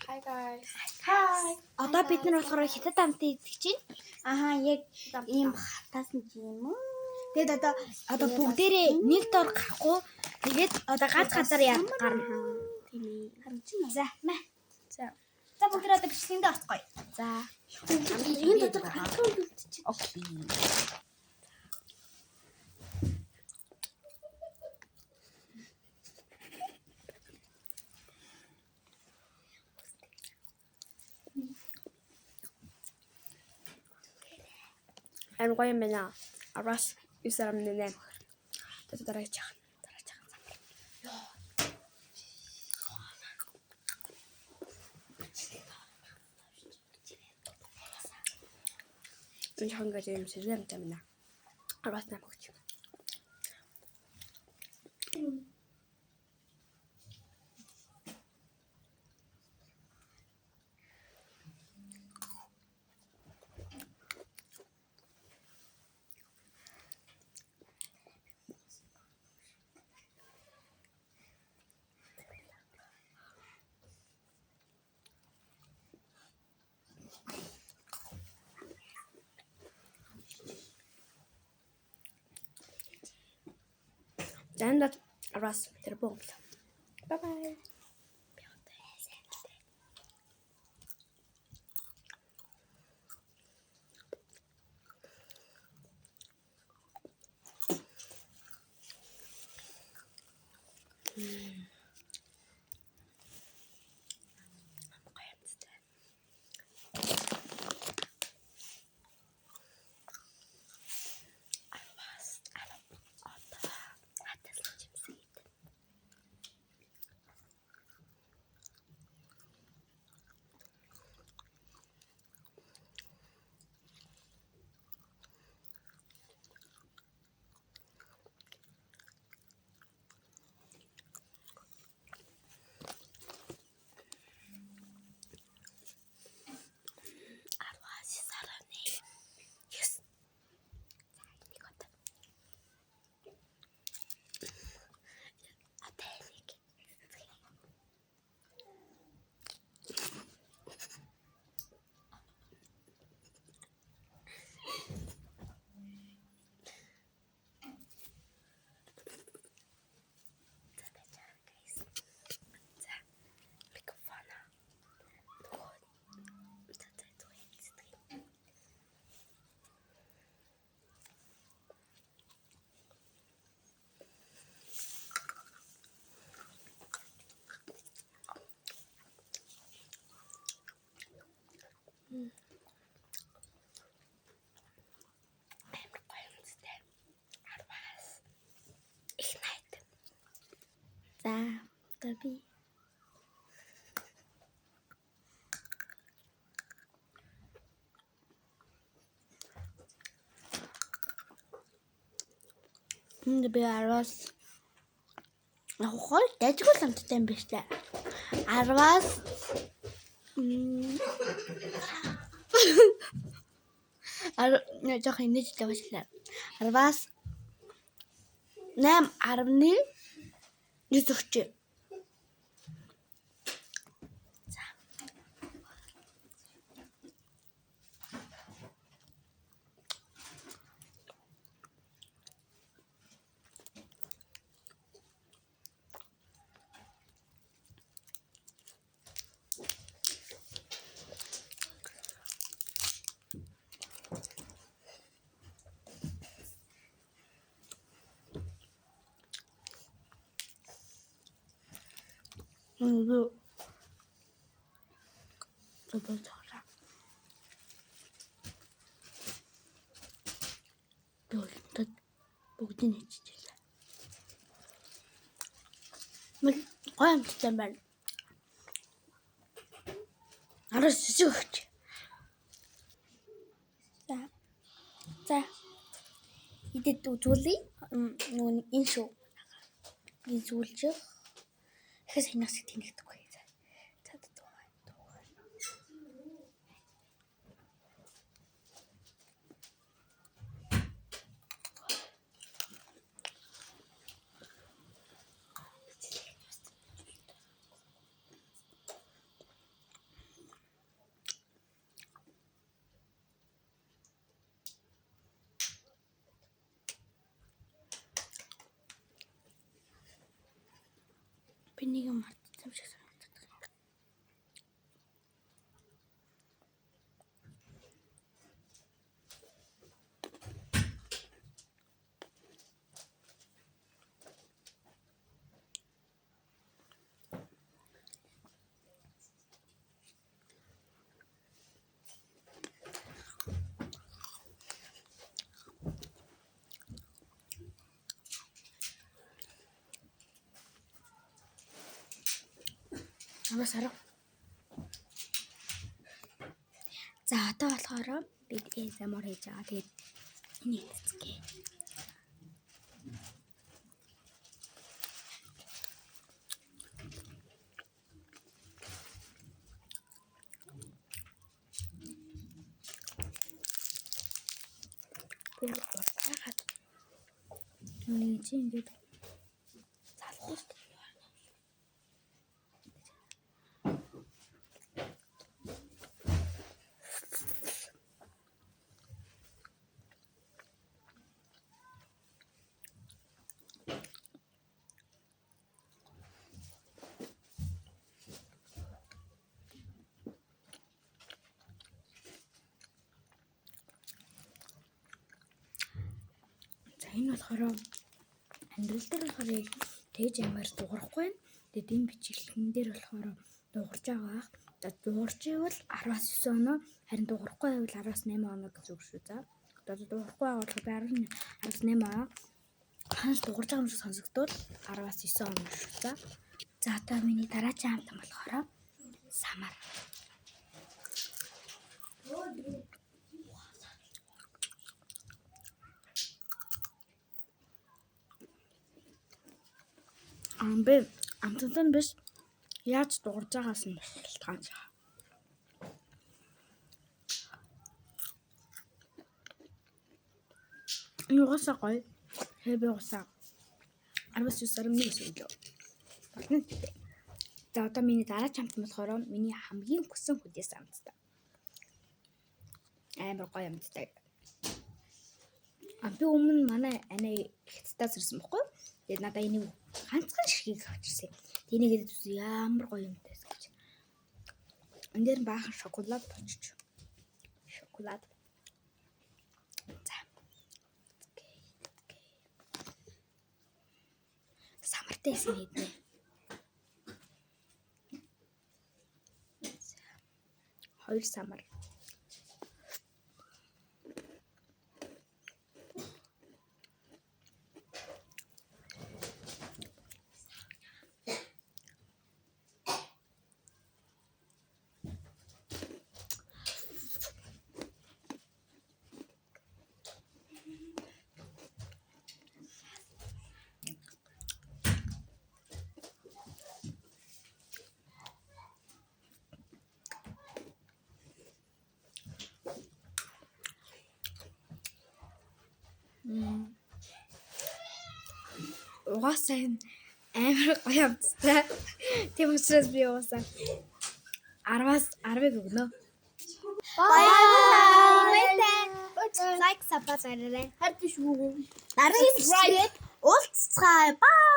Hi guys. Hi. Одоо бид нар болохоор хятад амттай идэх чинь. Ахаа яг ийм хатаас нь юм уу? Тэгэд одоо бүгдээрээ нэг дор гарахгүй. Тэгээд одоо ганц газар яах гарна. Тийм ээ. Харин за мэ. За. За бүгдээ одоо бичлэгэндээ орцгоё. За. Энд одоо гарахгүй үлдчих. Окей. Ан гоё юм байна. Арас юусарам нэ. Дараач. Энэ хангаж юм сэргэм тамина. Арас намагч. Dan dat Arras terbong. Bye bye. За, таби. Энд би Арвас хол дайггүй амттай юм биш үү? Арвас не жоо хинэж тавьчлаа. Арвас 8.9 өгч. Бүгдийг хийчихлээ. Мэл гоё амттай байна. Арас зүгч. За. Идэд үзүүлээ. Нөгөө энэ шүү. Үзүүлчих. Ихээс хинаас тэнэгдэхгүй. Би нэг юм мартсан шиг санагддаг. Авасараа. За одоо болохоор бид ASMR хийж байгаа. Тэгээд энийг хийцгээе. Бүр уртахад нэг чинь ингэж залхуус. Энэ болохоор амьдрал дээр болохоор яг тэгж ямар дуурахгүй байна. Тэгээд энэ бичлэгэн дээр болохоор дуурж байгаа. За дуурж ивэл 10-аас 9 оноо, харин дуурахгүй байвал 10-аас 8 оноо гэж үг шүү. За одоо дуурахгүй байгаа бол 10-аас 8 оноо. Ханаас дуурж байгаа юм шиг сонсогдвол 10-аас 9 оноо шүү. За одоо миний дараагийн хамтан болохоор самар. Амбэ амтан биш яаж дуурж байгаас нь шалтгаан. Энэ уусаа гоё. Хэвээ уусаа. 19 сарын 1 өглөө. За одоо миний дараагийн хамт болохоор миний хамгийн хүссэн хүнээс амттай. Амар гоё амттай. Би өмнө манай анаа хэцтаас ирсэн бохгүй. Тэгээд надаа энийг ганцхан ширхгийг авчирсан. Тэнийгээд ямар гоё юм тайс гэж. Энд дээр баахан шоколад очиж. Шоколад. За. Самартай эсэ хийднэ. Хоёр самар. Угаасаа амар гоё амттай. Тийм учраас би угаасаа 10-аас 10-ыг өгнө. Бай. Лайк сабскрайб хийрэй. Харин шүү. Дараагийн уулзцгаая. Бай.